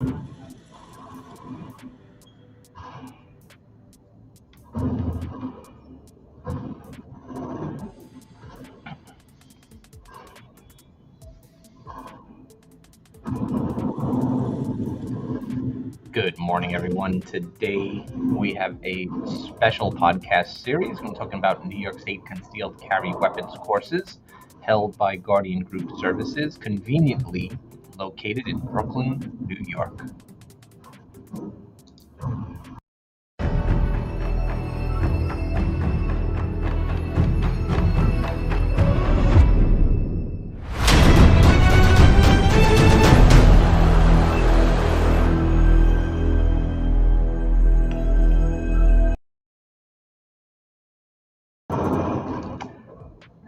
Good morning, everyone. Today we have a special podcast series. We're talking about New York State concealed carry weapons courses held by Guardian Group Services, conveniently located in Brooklyn, New York.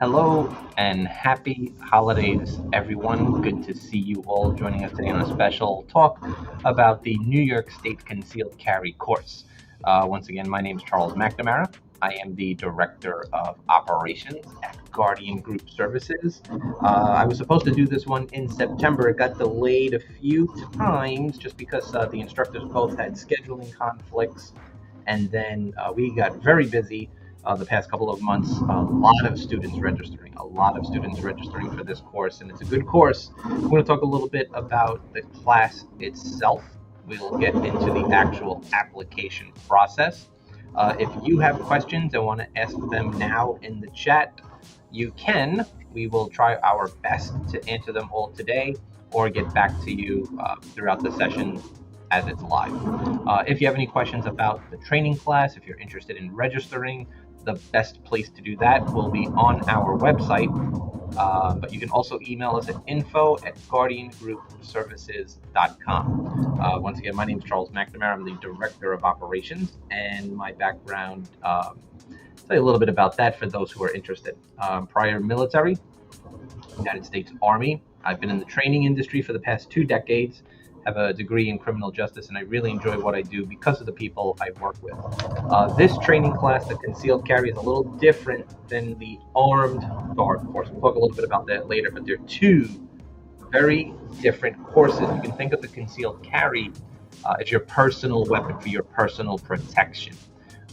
Hello and happy holidays, everyone. Good to see you all joining us today on a special talk about the New York State Concealed Carry course. Once again, my name is Charles McNamara. I am the Director of Operations at Guardian Group Services. I was supposed to do this one in September. It got delayed a few times just because the instructors both had scheduling conflicts, and then we got very busy the past couple of months. A lot of students registering for this course, and it's a good course. We're going to talk a little bit about the class itself. We'll get into the actual application process. If you have questions and want to ask them now in the chat, you can. We will try our best to answer them all today or get back to you throughout the session as it's live. If you have any questions about the training class, if you're interested in registering, the best place to do that will be on our website. But you can also email us at info@guardiangroupservices.com. Once again, my name is Charles McNamara. I'm the Director of Operations, and my background, tell you a little bit about that for those who are interested. Prior military, United States Army. I've been in the training industry for the past 2 decades, have a degree in criminal justice, and I really enjoy what I do because of the people I work with. This training class, the concealed carry, is a little different than the armed guard course. We'll talk a little bit about that later, but they're two very different courses. You can think of the concealed carry as your personal weapon for your personal protection,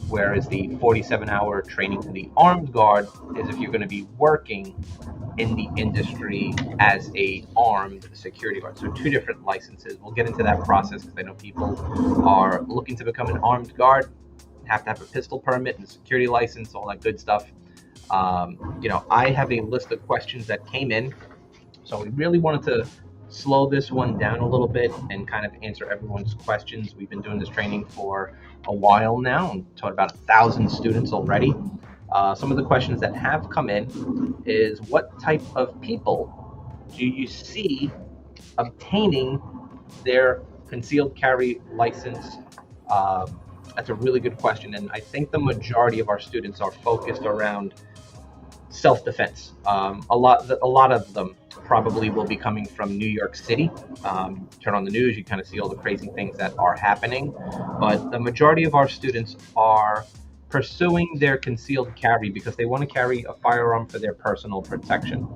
whereas the 47-hour training for the armed guard is if you're going to be working in the industry as a armed security guard. So 2 different licenses. We'll get into that process because I know people are looking to become an armed guard, have to have a pistol permit and a security license, all that good stuff. I have a list of questions that came in, so we really wanted to slow this one down a little bit and kind of answer everyone's questions. We've been doing this training for a while now and taught about 1,000 students already. Some of the questions that have come in is, what type of people do you see obtaining their concealed carry license? That's a really good question, and I think the majority of our students are focused around self-defense. A lot of them probably will be coming from New York City. Turn on the news, you kind of see all the crazy things that are happening, but the majority of our students are pursuing their concealed carry because they want to carry a firearm for their personal protection.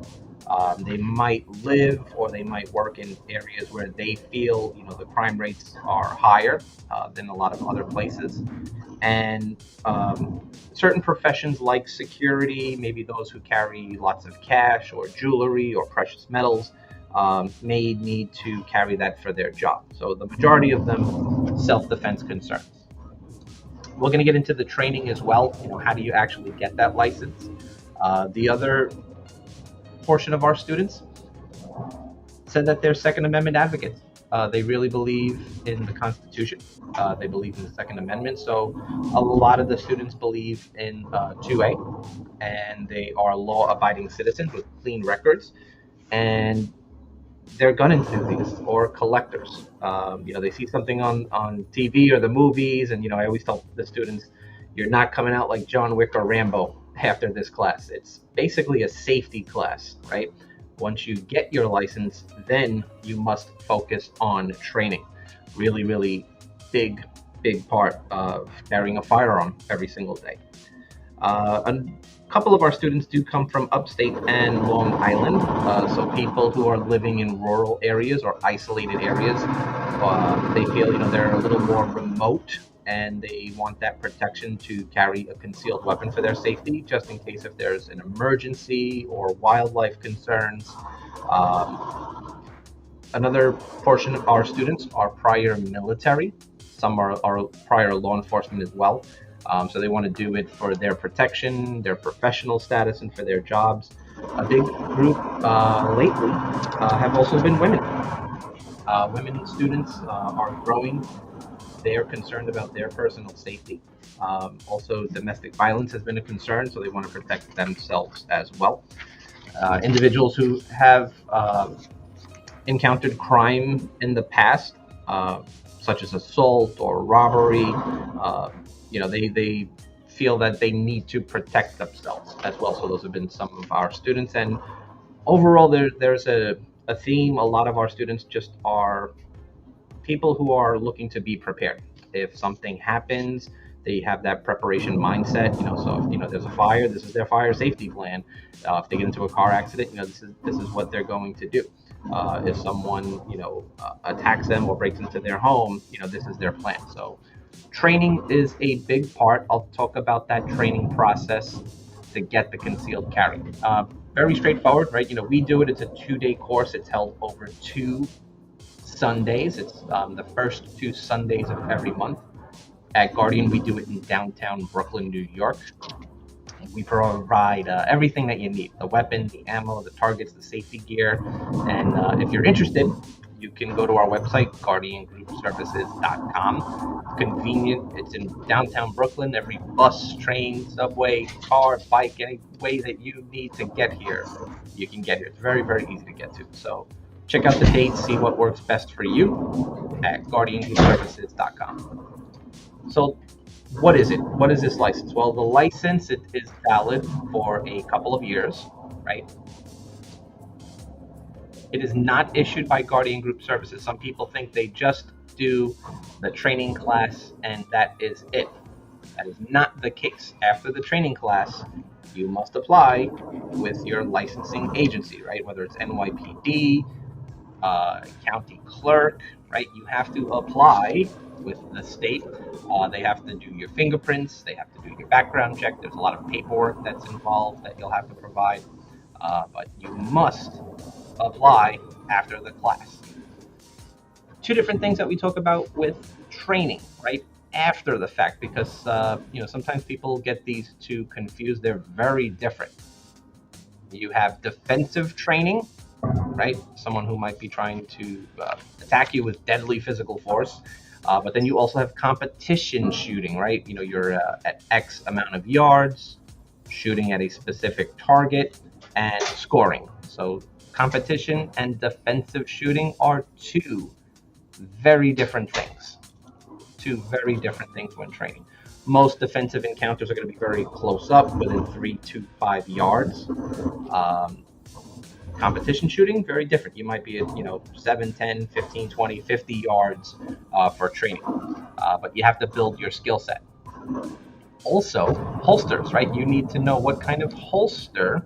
They might live or they might work in areas where they feel the crime rates are higher than a lot of other places, and certain professions like security, maybe those who carry lots of cash or jewelry or precious metals, may need to carry that for their job. So the majority of them, self-defense concerns. We're going to get into the training as well. How do you actually get that license? The other portion of our students said that they're Second Amendment advocates. They really believe in the Constitution. They believe in the Second Amendment. So a lot of the students believe in 2A, and they are law-abiding citizens with clean records, and they're gun enthusiasts or collectors. They see something on TV or the movies, and I always tell the students, you're not coming out like John Wick or Rambo after this class. It's basically a safety class, right? Once you get your license, then you must focus on training. Really, really big part of carrying a firearm every single day. A couple of our students do come from upstate and Long Island, so people who are living in rural areas or isolated areas. They feel they're a little more remote, and they want that protection to carry a concealed weapon for their safety, just in case if there's an emergency or wildlife concerns. Another portion of our students are prior military. Some are prior law enforcement as well. So they want to do it for their protection, their professional status, and for their jobs. A big group lately have also been women. Women students are growing. They are concerned about their personal safety. Also, domestic violence has been a concern, so they want to protect themselves as well. Individuals who have encountered crime in the past, such as assault or robbery, they feel that they need to protect themselves as well. So those have been some of our students, and overall, there's a theme. A lot of our students just are people who are looking to be prepared. If something happens, they have that preparation mindset. So if there's a fire, this is their fire safety plan. If they get into a car accident, this is what they're going to do. If someone attacks them or breaks into their home, this is their plan. So training is a big part. I'll talk about that training process to get the concealed carry. Very straightforward, right? We do it. It's a 2-day course. It's held over 2 Sundays. It's the first 2 Sundays of every month. At Guardian, we do it in downtown Brooklyn, New York. We provide everything that you need: the weapon, the ammo, the targets, the safety gear. And if you're interested, you can go to our website, guardiangroupservices.com. Convenient. It's in downtown Brooklyn. Every bus, train, subway, car, bike, any way that you need to get here, you can get here. It's very, very easy to get to. So check out the dates, see what works best for you at guardiangroupservices.com. So what is it? What is this license? Well, the license is valid for a couple of years, right? It is not issued by Guardian Group Services. Some people think they just do the training class and that is it. That is not the case. After the training class, you must apply with your licensing agency, right? Whether it's NYPD, county clerk, right? You have to apply with the state. They have to do your fingerprints. They have to do your background check. There's a lot of paperwork that's involved that you'll have to provide. But you must apply after the class. 2 different things that we talk about with training, right? After the fact, because sometimes people get these 2 confused. They're very different. You have defensive training, right? Someone who might be trying to attack you with deadly physical force. But then you also have competition shooting, right? You're at X amount of yards, shooting at a specific target, and scoring. So competition and defensive shooting are 2 very different things. 2 very different things when training. Most defensive encounters are going to be very close up, within 3 to 5 yards. Competition shooting, very different. You might be at 7, 10, 15, 20, 50 yards for training, but you have to build your skill set. Also, holsters, right? You need to know what kind of holster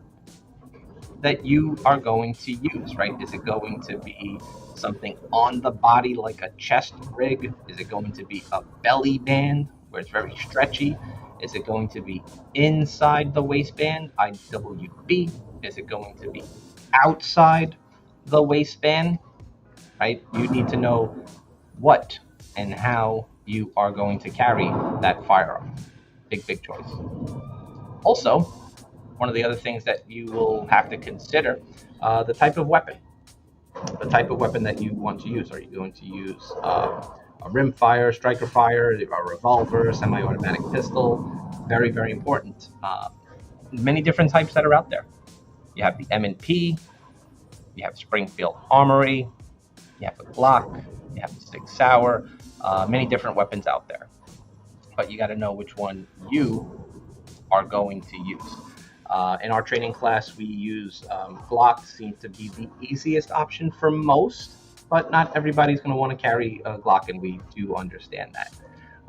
that you are going to use, right? Is it going to be something on the body like a chest rig? Is it going to be a belly band where it's very stretchy? Is it going to be inside the waistband, IWB? Is it going to be outside the waistband, right? You need to know what and how you are going to carry that firearm. Big choice. Also, one of the other things that you will have to consider, the type of weapon. The type of weapon that you want to use. Are you going to use a rimfire, striker fire, a revolver, semi-automatic pistol? Very, very important. Many different types that are out there. You have the M&P, you have Springfield Armory, you have the Glock, you have the Sig Sauer, many different weapons out there. But you got to know which one you are going to use. In our training class, we use Glock. Seems to be the easiest option for most, but not everybody's going to want to carry a Glock, and we do understand that.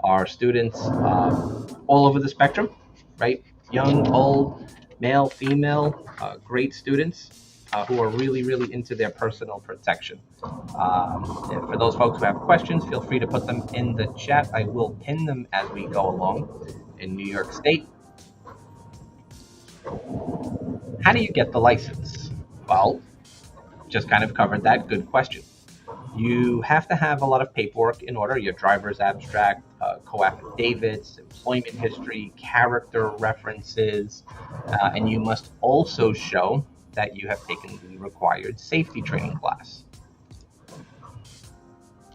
Our students all over the spectrum, right? Young, old, male, female, great students. who are really, really into their personal protection. For those folks who have questions, feel free to put them in the chat. I will pin them as we go along. In New York State, how do you get the license? Well, just kind of covered that. Good question. You have to have a lot of paperwork in order, your driver's abstract, co-affidavits, employment history, character references, and you must also show that you have taken the required safety training class.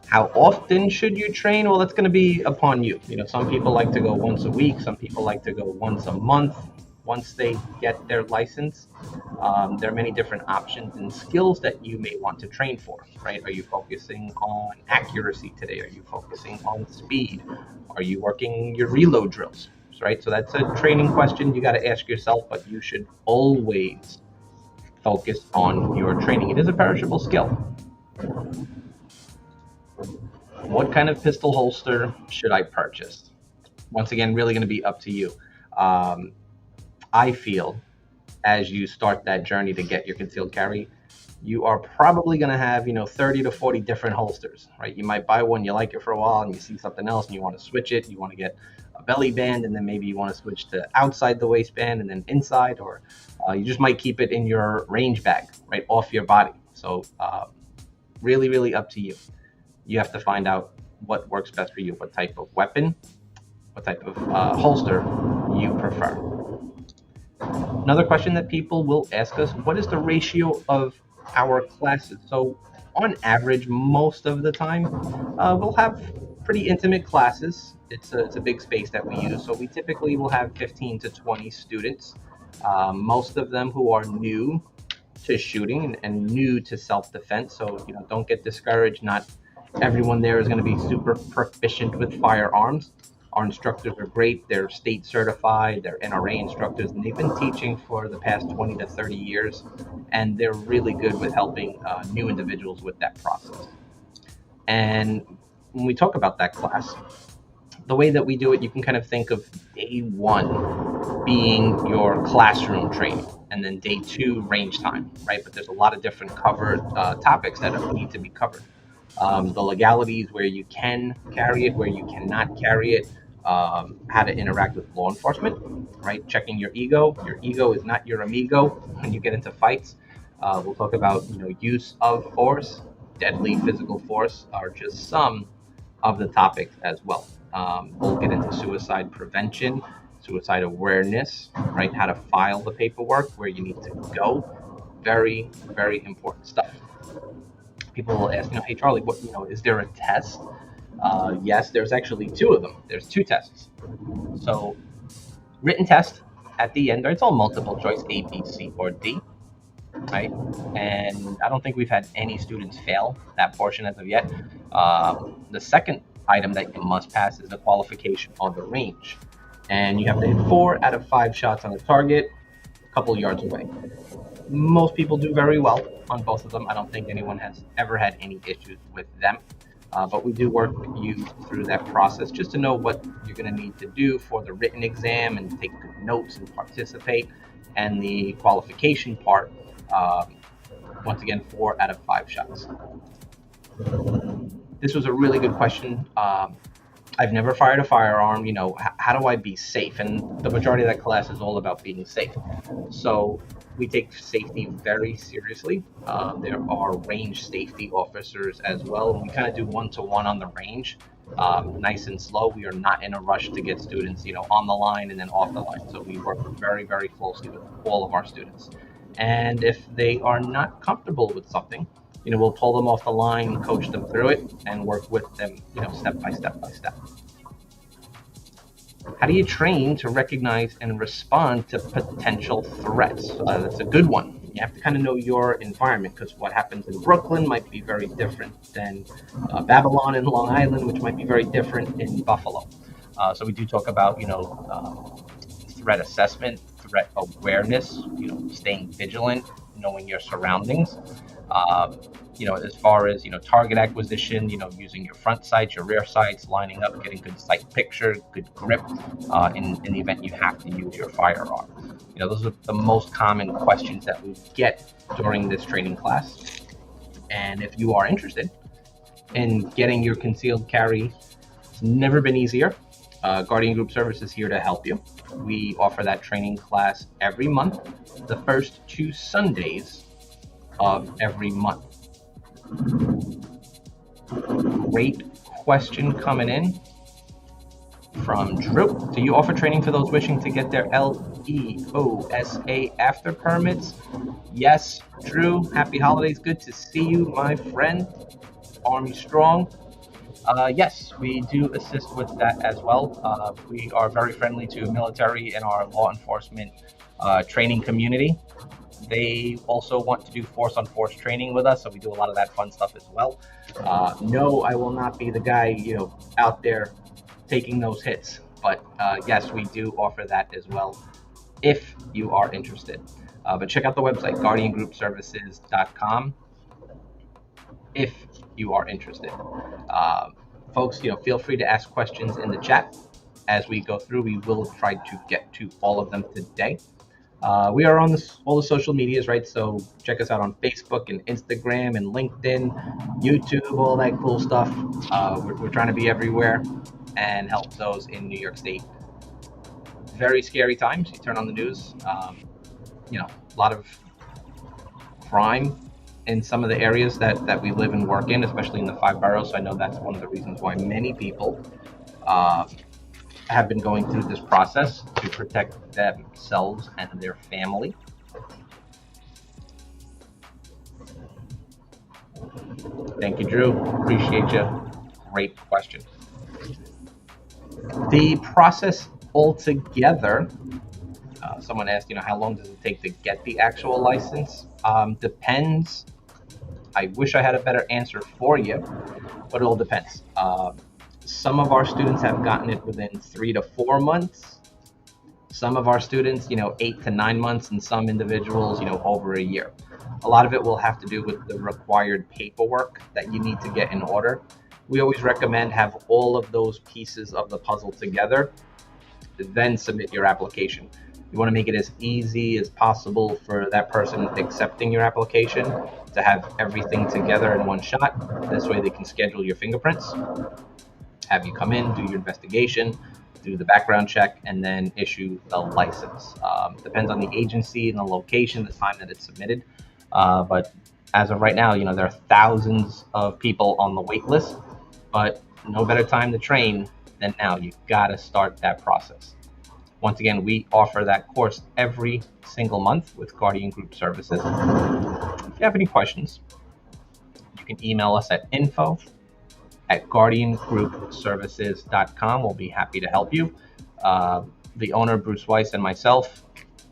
How often should you train? Well, that's going to be upon you. Some people like to go once a week. Some people like to go once a month. Once they get their license, there are many different options and skills that you may want to train for, right? Are you focusing on accuracy today? Are you focusing on speed? Are you working your reload drills, right? So that's a training question you got to ask yourself, but you should always focus on your training. It is a perishable skill. What kind of pistol holster should I purchase? Once again, really going to be up to you. I feel as you start that journey to get your concealed carry, you are probably going to have 30 to 40 different holsters, right? You might buy one, you like it for a while, and you see something else and you want to switch it. You want to get a belly band, and then maybe you want to switch to outside the waistband and then inside, or you just might keep it in your range bag, right off your body. So really, really up to you. You have to find out what works best for you, what type of weapon, what type of holster you prefer. Another question that people will ask us, what is the ratio of our classes? So on average, most of the time, we'll have pretty intimate classes. It's a big space that we use. So we typically will have 15 to 20 students, most of them who are new to shooting and new to self-defense. So, don't get discouraged. Not everyone there is going to be super proficient with firearms. Our instructors are great. They're state certified. They're NRA instructors, and they've been teaching for the past 20 to 30 years, and they're really good with helping new individuals with that process. And when we talk about that class, the way that we do it, you can kind of think of day one being your classroom training, and then day two, range time, right? But there's a lot of different covered topics that need to be covered. The legalities, where you can carry it, where you cannot carry it, how to interact with law enforcement, right? Checking your ego. Your ego is not your amigo when you get into fights. We'll talk about use of force, deadly physical force are just some of the topics as well. We'll get into suicide prevention, suicide awareness, right? How to file the paperwork, where you need to go. Very, very important stuff. People will ask, hey Charlie, what is there a test? Yes, there's actually two of them. There's two tests. So written test at the end, it's all multiple choice, A, B, C, or D, right? And I don't think we've had any students fail that portion as of yet. The second item that you must pass is the qualification on the range. And you have to hit 4 out of 5 shots on the target, a couple yards away. Most people do very well on both of them. I don't think anyone has ever had any issues with them. But we do work you through that process just to know what you're going to need to do for the written exam and take good notes and participate. And the qualification part, once again, 4 out of 5 shots. This was a really good question. I've never fired a firearm. How do I be safe? And the majority of that class is all about being safe. So we take safety very seriously. There are range safety officers as well. We kind of do one-to-one on the range, nice and slow. We are not in a rush to get students, on the line and then off the line. So we work very, very closely with all of our students. And if they are not comfortable with something, we'll pull them off the line, coach them through it, and work with them, step by step by step. How do you train to recognize and respond to potential threats? That's a good one. You have to kind of know your environment, because what happens in Brooklyn might be very different than Babylon and Long Island, which might be very different in Buffalo. So we do talk about, threat assessment, threat awareness, staying vigilant, knowing your surroundings. as far as target acquisition, using your front sights, your rear sights, lining up, getting good sight picture, good grip, in the event you have to use your firearm. Those are the most common questions that we get during this training class. And if you are interested in getting your concealed carry, it's never been easier. Guardian Group Service is here to help you. We offer that training class every month, the first 2 Sundays of every month. Great question coming in from Drew. Do you offer training for those wishing to get their LEOSA after permits? Yes, Drew. Happy holidays. Good to see you, my friend. Army strong. Yes, we do assist with that as well. We are very friendly to military and our law enforcement training community. They also want to do force on force training with us, so we do a lot of that fun stuff as well. No, I will not be the guy, out there taking those hits, but yes, we do offer that as well if you are interested. But check out the website, guardiangroupservices.com, if you are interested. Folks, feel free to ask questions in the chat as we go through. We will try to get to all of them today. We are on all the social medias, right? So check us out on Facebook and Instagram and LinkedIn, YouTube, all that cool stuff. We're trying to be everywhere and help those in New York State. Very scary times. You turn on the news, a lot of crime in some of the areas that we live and work in, especially in the 5 boroughs. So I know that's one of the reasons why many people have been going through this process to protect themselves and their family. Thank you, Drew. Appreciate you. Great question. The process altogether, someone asked, how long does it take to get the actual license? Depends. I wish I had a better answer for you, but it all depends. Some of our students have gotten it within 3 to 4 months. Some of our students, 8 to 9 months, and some individuals, over a year. A lot of it will have to do with the required paperwork that you need to get in order. We always recommend have all of those pieces of the puzzle together, then submit your application. You want to make it as easy as possible for that person accepting your application to have everything together in one shot. This way they can schedule your fingerprints, have you come in, do your investigation, do the background check, and then issue the license. Depends on the agency and the location, the time that it's submitted. But as of right now, there are thousands of people on the wait list, but no better time to train than now. You've got to start that process. Once again, we offer that course every single month with Guardian Group Services. If you have any questions, you can email us at info@guardiangroupservices.com. We'll be happy to help you. The owner, Bruce Weiss, and myself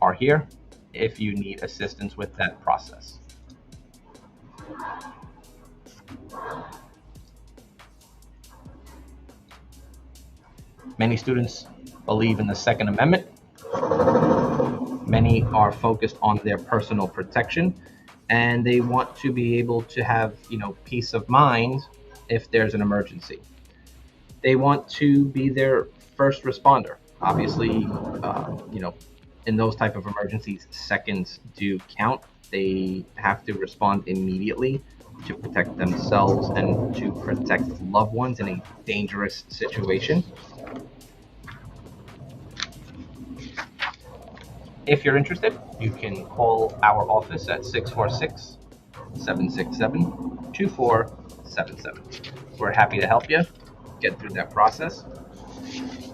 are here if you need assistance with that process. Many students believe in the Second Amendment. Many are focused on their personal protection, and they want to be able to have, peace of mind if there's an emergency. They want to be their first responder. Obviously, in those type of emergencies, seconds do count. They have to respond immediately to protect themselves and to protect loved ones in a dangerous situation. If you're interested, you can call our office at 646-767-2477. We're happy to help you get through that process.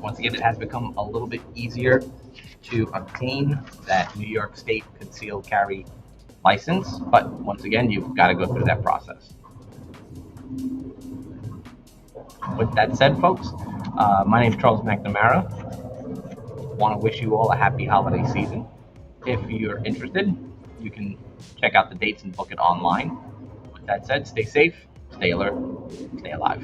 Once again, it has become a little bit easier to obtain that New York State concealed carry license, but once again, you've got to go through that process. With that said, folks, my name is Charles McNamara. Want to wish you all a happy holiday season. If you're interested, you can check out the dates and book it online. With that said, stay safe, stay alert, stay alive.